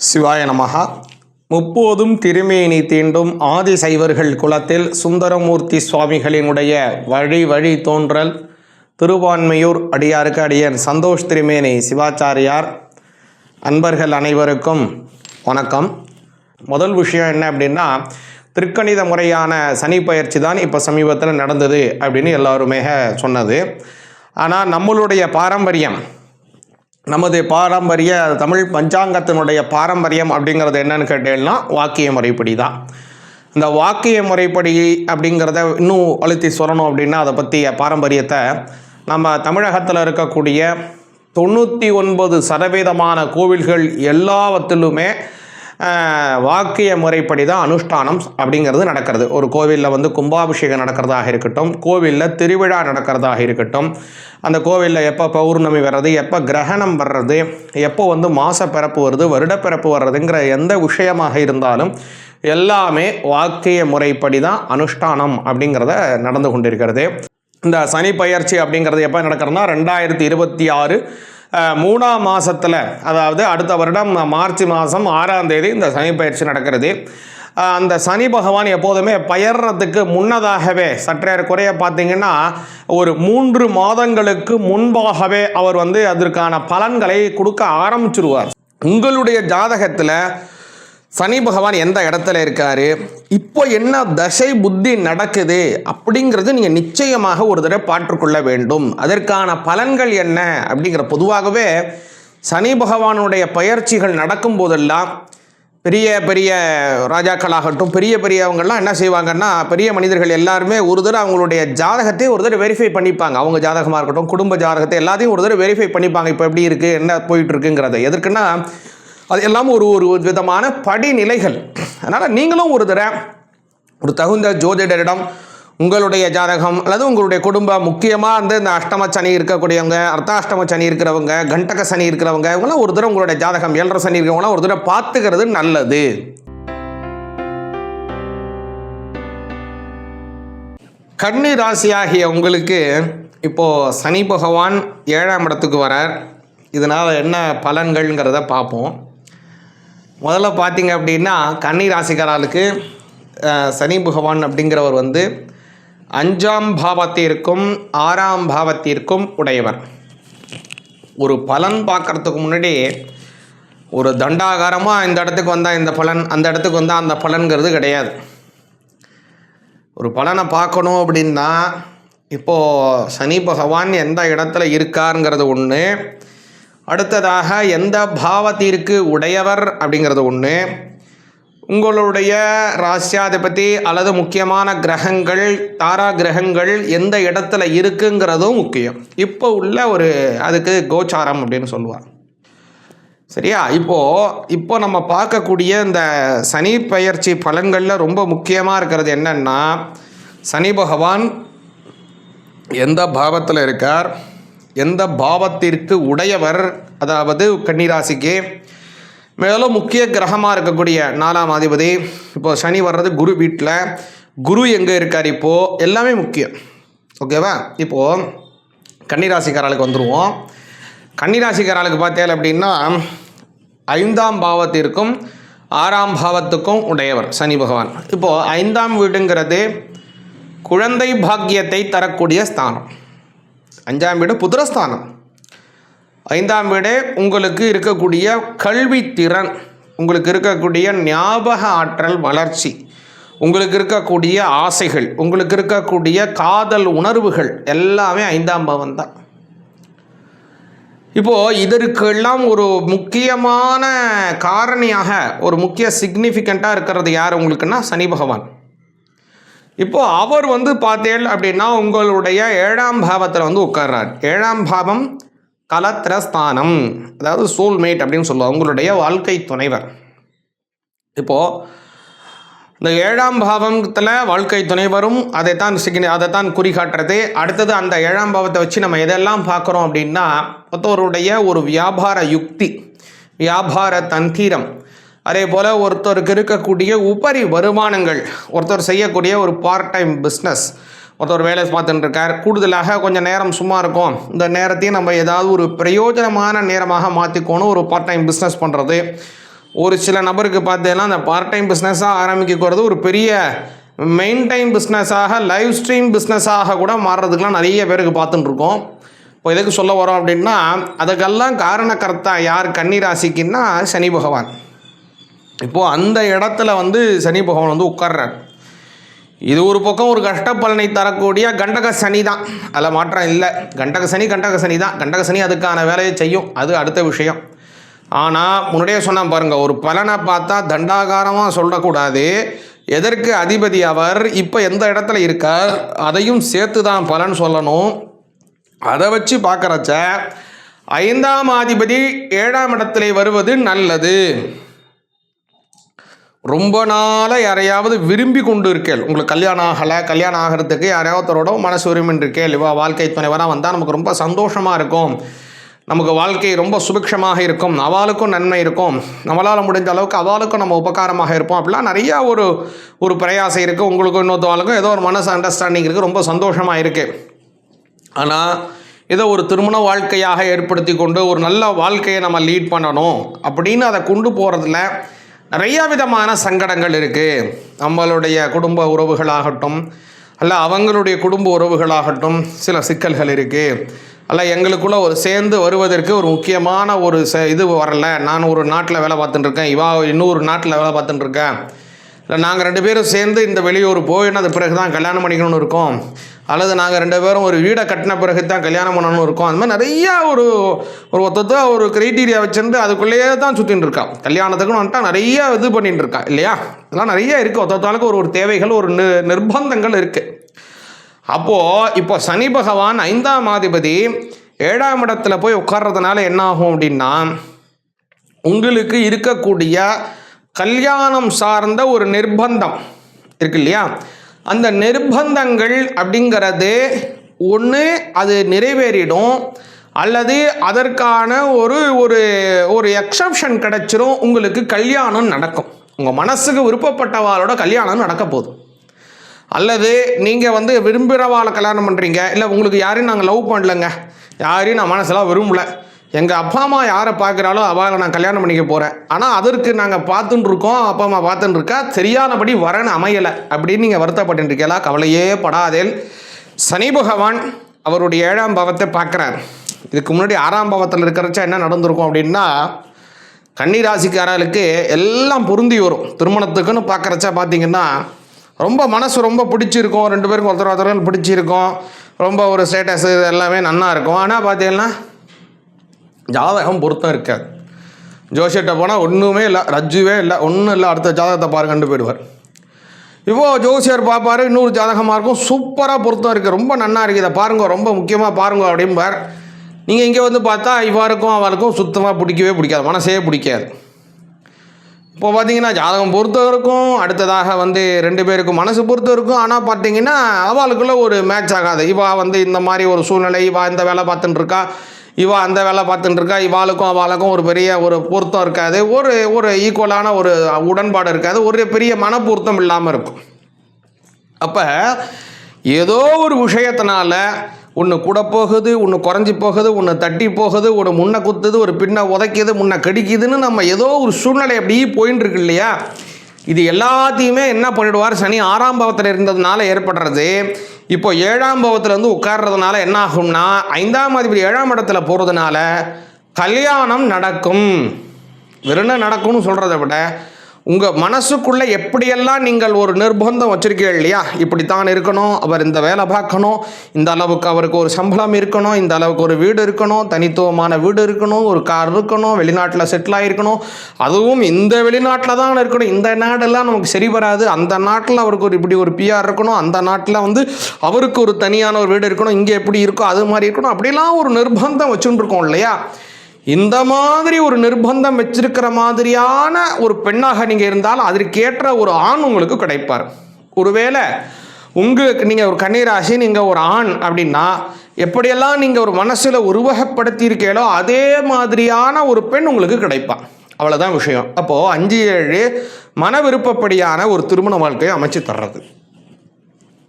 சிவாய நமஹா. முப்போதும் திருமேனி தீண்டும் ஆதி சைவர்கள் குலத்தில் சுந்தரமூர்த்தி சுவாமிகளினுடைய வழி வழி தோன்றல் திருவான்மையூர் அடியாருக்கு அடியன் சந்தோஷ் திருமேனி சிவாச்சாரியார். அன்பர்கள் அனைவருக்கும் வணக்கம். முதல் விஷயம் என்ன அப்படின்னா, திருக்கணித முறையான சனி பயிற்சி தான் இப்போ சமீபத்தில் நடந்தது அப்படின்னு எல்லாருமே சொன்னது. ஆனால் நம்மளுடைய பாரம்பரியம், நமது பாரம்பரிய தமிழ் பஞ்சாங்கத்தினுடைய பாரம்பரியம் அப்படிங்கிறது என்னன்னு கேட்டீங்கன்னா வாக்கிய முறைப்படி தான். இந்த வாக்கிய முறைப்படி அப்படிங்கிறத இன்னும் அழுத்தி சொல்லணும் அப்படின்னா அதை பற்றிய பாரம்பரியத்தை நம்ம தமிழகத்தில் இருக்கக்கூடிய 99% கோவில்கள் எல்லாவற்றிலுமே வாக்கிய முறைப்படி தான் அனுஷ்டானம் அப்படிங்கிறது நடக்கிறது. ஒரு கோவிலில் கும்பாபிஷேகம் நடக்கிறதாக இருக்கட்டும், கோவிலில் திருவிழா நடக்கிறதாக இருக்கட்டும், அந்த கோவிலில் எப்போ பௌர்ணமி வர்றது, எப்போ கிரகணம் வர்றது, எப்போ மாசப்பிறப்பு வருது, வருடப்பிறப்பு வர்றதுங்கிற எந்த விஷயமாக இருந்தாலும் எல்லாமே வாக்கிய முறைப்படி தான் அனுஷ்டானம் அப்படிங்கிறத நடந்து கொண்டிருக்கிறது. இந்த சனி பயிற்சி அப்படிங்கிறது எப்போ நடக்கிறதுனா 2026 3ஆம் மாதத்தில், அதாவது அடுத்த வருடம் மார்ச் மாதம் 6ஆம் தேதி இந்த சனி பயிற்சி நடக்கிறது. அந்த சனி பகவான் எப்போதுமே பயிர்றதுக்கு முன்னதாகவே சற்றே குறைய பார்த்தீங்கன்னா ஒரு 3 மாதங்களுக்கு முன்பாகவே அவர் அதற்கான பலன்களை கொடுக்க ஆரம்பிச்சிருவார். உங்களுடைய ஜாதகத்தில் சனி பகவான் எந்த இடத்துல இருக்காரு, இப்போ என்ன தசை புத்தி நடக்குது அப்படிங்கிறது நீங்கள் நிச்சயமாக ஒரு தடவை பார்த்துக்கொள்ள வேண்டும். அதற்கான பலன்கள் என்ன அப்படிங்கிற, பொதுவாகவே சனி பகவானுடைய பயிற்சிகள் நடக்கும் போதெல்லாம் பெரிய பெரிய ராஜாக்களாகட்டும், பெரிய பெரியவங்கள்லாம் என்ன செய்வாங்கன்னா, பெரிய மனிதர்கள் எல்லாருமே ஒரு தடவை அவங்களுடைய ஜாதகத்தை ஒரு தடவை வெரிஃபை பண்ணிப்பாங்க. அவங்க ஜாதகமாக இருக்கட்டும், குடும்ப ஜாதகத்தை எல்லாத்தையும் ஒரு தடவை வெரிஃபை பண்ணிப்பாங்க. இப்போ எப்படி இருக்குது, என்ன போயிட்டுருக்குங்கிறத. எதற்குன்னா அது எல்லாம் ஒரு விதமான படிநிலைகள். அதனால் நீங்களும் ஒரு தகுந்த ஜோதிடரிடம் உங்களுடைய ஜாதகம் அல்லது உங்களுடைய குடும்பம், முக்கியமாக இந்த அஷ்டம சனி இருக்கக்கூடியவங்க, அர்த்தாஷ்டம சனி இருக்கிறவங்க, கண்டக சனி இருக்கிறவங்க, இவங்களாம் ஒரு தடவை உங்களுடைய ஜாதகம் 7.5 சனி இருக்கிறவங்களாம் ஒரு தடவை பார்த்துக்கிறது நல்லது. கன்னி ராசியாகிய உங்களுக்கு இப்போது சனி பகவான் 7ஆம் இடத்துக்கு வரார். இதனால் என்ன பலன்கள்ங்கிறத பார்ப்போம். முதல்ல பார்த்தீங்க அப்படின்னா, கன்னி ராசிக்காரர்களுக்கு சனி பகவான் அப்படிங்கிறவர் 5ஆம் பாவத்திற்கும் 6ஆம் பாவத்திற்கும் உடையவர். ஒரு பலன் பார்க்குறதுக்கு முன்னாடி ஒரு தண்டாகாரமாக இந்த இடத்துக்கு வந்தால் இந்த பலன், அந்த இடத்துக்கு வந்தால் அந்த பலன்கிறது கிடையாது. ஒரு பலனை பார்க்கணும் அப்படின்னா இப்போது சனி பகவான் எந்த இடத்துல இருக்காருங்கிறது ஒன்று, அடுத்ததாக எந்த பாவத்திற்கு உடையவர் அப்படிங்கிறது ஒன்று, உங்களுடைய ராசியாதிபதி அல்லது முக்கியமான கிரகங்கள், தாரா கிரகங்கள் எந்த இடத்துல இருக்குங்கிறதும் முக்கியம். இப்போ உள்ள அதுக்கு கோச்சாரம் அப்படின்னு சொல்லுவார். சரியா? இப்போ நம்ம பார்க்கக்கூடிய இந்த சனி பயிற்சி பலன்களில் ரொம்ப முக்கியமாக இருக்கிறது என்னன்னா, சனி பகவான் எந்த பாவத்தில் இருக்கார், எந்த பாவத்திற்கு உடையவர், அதாவது கன்னிராசிக்கு மேலும் முக்கிய கிரகமாக இருக்கக்கூடிய 4ஆம் அதிபதி. இப்போது சனி வர்றது குரு வீட்டில், குரு எங்கே இருக்கார், இப்போது எல்லாமே முக்கியம். ஓகேவா? இப்போது கன்னிராசிக்காரர்களுக்கு வந்துடுவோம். கன்னிராசிக்காரர்களுக்கு பார்த்தேன் அப்படின்னா 5ஆம் பாவத்திற்கும் 6ஆம் பாவத்துக்கும் உடையவர் சனி பகவான். இப்போது 5ஆம் வீடுங்கிறது குழந்தை பாக்கியத்தை தரக்கூடிய ஸ்தானம். 5ஆம் வீடு புத்திரஸ்தானம். 5ஆம் வீடு உங்களுக்கு இருக்கக்கூடிய கல்வி திறன், உங்களுக்கு இருக்கக்கூடிய ஞாபக ஆற்றல் வளர்ச்சி, உங்களுக்கு இருக்கக்கூடிய ஆசைகள், உங்களுக்கு இருக்கக்கூடிய காதல் உணர்வுகள் எல்லாமே 5ஆம் பாவம் தான். இப்போது இதற்கெல்லாம் ஒரு முக்கியமான காரணியாக, ஒரு முக்கிய சிக்னிஃபிகண்ட்டாக இருக்கிறது யார் உங்களுக்குன்னா சனி பகவான். இப்போது அவர் பார்த்தேன் அப்படின்னா உங்களுடைய 7ஆம் பாவத்தில் உட்கார்றார். 7ஆம் பாவம் கலத்திரஸ்தானம், அதாவது சோல்மேட் அப்படின்னு சொல்லுவாங்க, உங்களுடைய வாழ்க்கை துணைவர். இப்போது இந்த 7ஆம் பாவத்தில் வாழ்க்கை துணைவரும் அதைத்தான் குறிகாட்டுறது. அடுத்தது அந்த 7ஆம் பாவத்தை வச்சு நம்ம எதெல்லாம் பார்க்குறோம் அப்படின்னா, ஒருத்தருடைய ஒரு வியாபார யுக்தி, வியாபார தந்திரம், அதே போல் ஒருத்தருக்கு இருக்கக்கூடிய உபரி வருமானங்கள், ஒருத்தர் செய்யக்கூடிய ஒரு பார்ட் டைம் பிஸ்னஸ், ஒருத்தர் வேலை பார்த்துட்டு இருக்கார், கூடுதலாக கொஞ்சம் நேரம் சும்மா இருக்கும், இந்த நேரத்தையும் நம்ம ஏதாவது ஒரு பிரயோஜனமான நேரமாக மாற்றிக்கணும், ஒரு பார்ட் டைம் பிஸ்னஸ் பண்ணுறது, ஒரு சில நபருக்கு பார்த்தீங்கன்னா அந்த பார்ட் டைம் பிஸ்னஸாக ஆரம்பிக்கிறது ஒரு பெரிய மெயின் டைம் பிஸ்னஸாக லைவ் ஸ்ட்ரீம் பிஸ்னஸாக கூட மாறுறதுக்கெலாம் நிறைய பேருக்கு பார்த்துட்டுருக்கோம். இப்போ எதுக்கு சொல்ல வரோம் அப்படின்னா, அதுக்கெல்லாம் காரணக்கர்த்தா யார் கன்னி ராசிக்குன்னா சனி பகவான். இப்போது அந்த இடத்துல வந்து சனி பகவான் வந்து உட்கார்றார். இது ஒரு பக்கம் ஒரு கஷ்ட பலனை தரக்கூடிய கண்டக சனி தான், அதில் மாற்றம் இல்லை. கண்டக சனி தான். கண்டக சனி அதுக்கான வேலையை செய்யும், அது அடுத்த விஷயம். ஆனால் முன்னாடியே சொன்னால் பாருங்கள், ஒரு பலனை பார்த்தா தண்டாகாரமாக சொல்லக்கூடாது. எதற்கு அதிபதி அவர் இப்போ எந்த இடத்துல இருக்கார் அதையும் சேர்த்து தான் பலன் சொல்லணும். அதை வச்சு பார்க்குறச்ச 5ஆம் அதிபதி 7ஆம் இடத்துல வருவது நல்லது. ரொம்ப நாளாக யாரையாவது விரும்பி கொண்டு இருக்கேள், உங்களுக்கு கல்யாணம் ஆகலை, கல்யாணம் ஆகிறதுக்கு யாரையாவத்தரோட மனசு விரும்பின்னு இருக்கேள், இவா வாழ்க்கை துணைவராக வந்தால் நமக்கு ரொம்ப சந்தோஷமாக இருக்கும், நமக்கு வாழ்க்கை ரொம்ப சுபிக்ஷமாக இருக்கும், அவளுக்கும் நன்மை இருக்கும், நம்மளால் முடிஞ்ச அளவுக்கு அவளுக்கும் நம்ம உபகாரமாக இருப்போம், அப்படிலாம் நிறையா ஒரு பிரயாசம் இருக்குது. உங்களுக்கும் இன்னொருத்தவாளுக்கும் ஏதோ ஒரு மனசு அண்டர்ஸ்டாண்டிங் இருக்குது, ரொம்ப சந்தோஷமாக இருக்குது. ஆனால் இதை ஒரு திருமண வாழ்க்கையாக ஏற்படுத்தி கொண்டு ஒரு நல்ல வாழ்க்கையை நம்ம லீட் பண்ணணும் அப்படின்னு அதை கொண்டு போகிறதுல நிறையா விதமான சங்கடங்கள் இருக்குது. நம்மளுடைய குடும்ப உறவுகளாகட்டும், அல்ல அவங்களுடைய குடும்ப உறவுகளாகட்டும் சில சிக்கல்கள் இருக்குது. அல்ல எங்களுக்குள்ளே ஒரு சேர்ந்து வருவதற்கு ஒரு முக்கியமான ஒரு இது வரலை. நான் ஒரு நாட்டில் வேலை பார்த்துட்டுருக்கேன், இவா இன்னொரு நாட்டில் வேலை பார்த்துட்டுருக்கேன், இல்லை நாங்கள் 2 பேரும் சேர்ந்து இந்த வெளியூர் போயினது பிறகு தான் கல்யாணம் பண்ணிக்கணும்னு இருக்கோம், அல்லது நாங்கள் 2 பேரும் ஒரு வீடை கட்டின பிறகு தான் கல்யாணம் பண்ணணும்னு இருக்கோம். அந்த மாதிரி நிறையா ஒரு க்ரைட்டீரியா வச்சுருந்து அதுக்குள்ளேயே தான் சுற்றின்னு இருக்கான். கல்யாணத்துக்குன்னு வந்துட்டால் நிறையா இது பண்ணிட்டு இருக்கா இல்லையா. இதெல்லாம் நிறையா இருக்குது. ஒருத்தருக்கு ஒரு தேவைகள், ஒரு நிர்பந்தங்கள் இருக்குது. அப்போது இப்போ சனி பகவான் 5ஆம் அதிபதி 7ஆம் இடத்துல போய் உட்கார்றதுனால என்ன ஆகும் அப்படின்னா, உங்களுக்கு இருக்கக்கூடிய கல்யாணம் சார்ந்த ஒரு நிர்பந்தம் இருக்கு இல்லையா, அந்த நிர்பந்தங்கள் அப்படிங்கிறது ஒன்று அது நிறைவேறிடும், அல்லது அதற்கான ஒரு எக்ஸப்ஷன் கிடைச்சிரும். உங்களுக்கு கல்யாணம் நடக்கும், உங்கள் மனசுக்கு விருப்பப்பட்டவாளோட கல்யாணம் நடக்க போகுது. அல்லது நீங்கள் வந்து விரும்புகிறவாளை கல்யாணம் பண்ணுறீங்க, இல்லை உங்களுக்கு யாரையும் நாங்கள் லவ் பண்ணலைங்க, யாரையும் நான் மனசெல்லாம் விரும்பலை, எங்கள் அப்பா அம்மா யாரை பார்க்குறாலோ அவளை நான் கல்யாணம் பண்ணிக்க போகிறேன், ஆனால் அதற்கு நாங்கள் பார்த்துட்டு இருக்கோம், அப்பா அம்மா பார்த்துட்டு இருக்கா, சரியானபடி வரன்னு அமையலை அப்படின்னு நீங்கள் வருத்தப்பட்டு இருக்கீங்களா? கவலையே படாதேல். சனி பகவான் அவருடைய 7ஆம் பாவத்தை பார்க்குறார். இதுக்கு முன்னாடி 6ஆம் பாவத்தில் இருக்கிறச்சா என்ன நடந்திருக்கும் அப்படின்னா, கன்னி ராசிக்காரர்களுக்கு எல்லாம் பொருந்தி வரும். திருமணத்துக்குன்னு பார்க்குறச்சா பார்த்தீங்கன்னா ரொம்ப மனசு ரொம்ப பிடிச்சிருக்கும், 2 பேருக்கும் ஒருத்தர் பிடிச்சிருக்கும், ரொம்ப ஒரு ஸ்டேட்டஸ் எல்லாமே நன்னா இருக்கும். ஆனால் பார்த்தீங்கன்னா ஜாதகம் பொருத்தம் இருக்காது. ஜோசியர்கிட்ட போனால் ஒன்றுமே இல்லை, ரஜ்ஜுவே இல்லை, ஒன்றும் இல்லை, அடுத்த ஜாதகத்தை பாருங்கன்னு போயிடுவார். இப்போது ஜோசியர் பார்ப்பார், இன்னொரு ஜாதகமாக இருக்கும், சூப்பராக பொருத்தம் இருக்குது, ரொம்ப நன்னா இருக்குது, இதை பாருங்க, ரொம்ப முக்கியமாக பாருங்க அப்படிம்பார். நீங்கள் இங்கே வந்து பார்த்தா இவ்வாருக்கும் அவருக்கும் சுத்தமாக பிடிக்காது, மனசே பிடிக்காது. இப்போ பார்த்தீங்கன்னா ஜாதகம் பொறுத்தம் இருக்கும், அடுத்ததாக வந்து 2 பேருக்கும் மனசு பொறுத்தம் இருக்கும். ஆனால் பார்த்தீங்கன்னா அவளுக்குள்ளே ஒரு மேட்ச் ஆகாது. இவா வந்து இந்த மாதிரி ஒரு சூழ்நிலை, இவா இந்த வேலை பார்த்துட்டு இருக்கா, இவா அந்த வேலை பார்த்துட்டு இருக்கா, இவாளுக்கும் அவளுக்கும் ஒரு பெரிய ஒரு பொருத்தம் இருக்காது, ஒரு ஈக்குவலான ஒரு உடன்பாடு இருக்காது, ஒரு பெரிய மன பொருத்தம் இல்லாமல் இருக்கும். அப்போ ஏதோ ஒரு விஷயத்தினால ஒன்று கூட போகுது, ஒன்று குறைஞ்சி போகுது, ஒன்று தட்டி போகுது, ஒரு முன்னை குத்துது, ஒரு பின்னை உதைக்குது, முன்னை கடிக்குதுன்னு நம்ம ஏதோ ஒரு சூழ்நிலை அப்படி போயின்னு இருக்கு இல்லையா. இது எல்லாத்தையுமே என்ன பண்ணிடுவார், சனி 6ஆம் பாவத்தில் இருந்ததுனால ஏற்படுறது. இப்போ 7ஆம் பாவத்தில் வந்து உட்கார்றதுனால என்ன ஆகும்னா, 5ஆம் அதிபதி 7ஆம் இடத்துல போகிறதுனால கல்யாணம் நடக்கும். வெறும் நடக்கும்னு சொல்கிறத விட உங்கள் மனசுக்குள்ளே எப்படியெல்லாம் நீங்கள் ஒரு நிர்பந்தம் வச்சுருக்கீங்க இல்லையா, இப்படித்தான் இருக்கணும், அவர் இந்த வேலை பார்க்கணும், இந்த அளவுக்கு அவருக்கு ஒரு சம்பளம் இருக்கணும், இந்த அளவுக்கு ஒரு வீடு இருக்கணும், தனித்துவமான வீடு இருக்கணும், ஒரு கார் இருக்கணும், வெளிநாட்டில் செட்டில் ஆகிருக்கணும், அதுவும் இந்த வெளிநாட்டில் தான் இருக்கணும், இந்த நாடெல்லாம் நமக்கு சரி வராது, அந்த நாட்டில் அவருக்கு இப்படி ஒரு பிஆர் இருக்கணும், அந்த நாட்டில் வந்து அவருக்கு ஒரு தனியான ஒரு வீடு இருக்கணும், இங்கே எப்படி இருக்கோ அது மாதிரி இருக்கணும், அப்படிலாம் ஒரு நிர்பந்தம் வச்சுட்டு இருக்கோம் இல்லையா. இந்த மாதிரி ஒரு நிர்பந்தம் வச்சிருக்கிற மாதிரியான ஒரு பெண்ணாக நீங்கள் இருந்தால் அதற்கேற்ற ஒரு ஆண் உங்களுக்கு கிடைப்பார். ஒருவேளை உங்களுக்கு நீங்கள் ஒரு கன்னிராசி, நீங்கள் ஒரு ஆண் அப்படின்னா எப்படியெல்லாம் நீங்கள் ஒரு மனசில் உருவகப்படுத்தியிருக்கீங்களோ அதே மாதிரியான ஒரு பெண் உங்களுக்கு கிடைப்பார். அவ்வளோதான் விஷயம். அப்போது 5-7 மன விருப்பப்படியான ஒரு திருமண வாழ்க்கையை அமைச்சு தர்றது,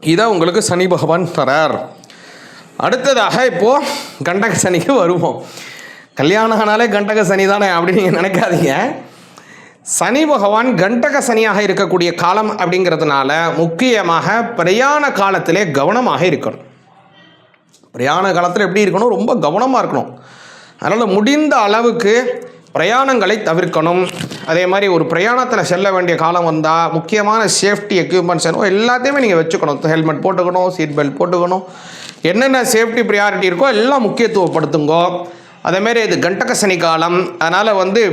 இதை உங்களுக்கு சனி பகவான் தரார். அடுத்ததாக இப்போது கண்டக சனிக்கு வருவோம். கல்யாணம் ஆனாலே கண்டக சனி தானே அப்படின்னு நீங்கள் நினைக்காதீங்க. சனி பகவான் கண்டக சனியாக இருக்கக்கூடிய காலம் அப்படிங்கிறதுனால முக்கியமாக பிரயாண காலத்திலே கவனமாக இருக்கணும். பிரயாண காலத்தில் எப்படி இருக்கணும்? ரொம்ப கவனமாக இருக்கணும். அதனால் முடிந்த அளவுக்கு பிரயாணங்களை தவிர்க்கணும். அதே மாதிரி ஒரு பிரயாணத்தில் செல்ல வேண்டிய காலம் வந்தால் முக்கியமான சேஃப்டி எக்யூப்மெண்ட்ஸ் எல்லாத்தையுமே நீங்கள் வச்சுக்கணும். ஹெல்மெட் போட்டுக்கணும், சீட் பெல்ட் போட்டுக்கணும், என்னென்ன சேஃப்டி ப்ரியாரிட்டி இருக்கோ எல்லாம் முக்கியத்துவப்படுத்துங்கோ. அதேமாரி இது கண்டக சனி காலம், அதனால்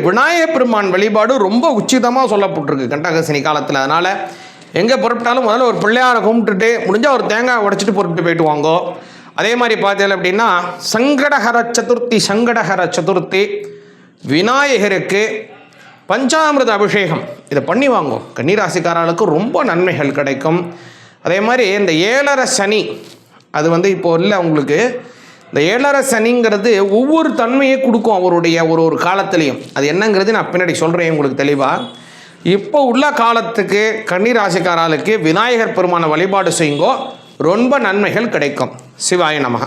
விநாயகப் பெருமான் வழிபாடு ரொம்ப உச்சிதமாக சொல்லப்பட்டிருக்கு கண்டக சனி காலத்தில். அதனால் எங்கே புறப்பட்டாலும் முதல்ல ஒரு பிள்ளையாரை கும்பிட்டுட்டு முடிஞ்சால் ஒரு தேங்காய் உடைச்சிட்டு புறப்பட்டு போயிட்டு வாங்கோ. அதே மாதிரி பார்த்தீங்க அப்படின்னா சங்கடஹர சதுர்த்தி விநாயகருக்கு பஞ்சாமிர்த அபிஷேகம் இதை பண்ணி வாங்கும். கன்னிராசிக்காரர்களுக்கு ரொம்ப நன்மைகள் கிடைக்கும். அதே மாதிரி இந்த 7.5 சனி அது இப்போ இல்லை உங்களுக்கு. இந்த 7.5 சனிங்கிறது ஒவ்வொரு தன்மையை கொடுக்கும் அவருடைய ஒரு காலத்திலையும். அது என்னங்கிறது நான் பின்னாடி சொல்கிறேன் உங்களுக்கு தெளிவாக. இப்போ உள்ள காலத்துக்கு கன்னிராசிக்காரர்களுக்கு விநாயகர் பெருமான வழிபாடு செய்யுங்கோ, ரொம்ப நன்மைகள் கிடைக்கும். சிவாய நமக.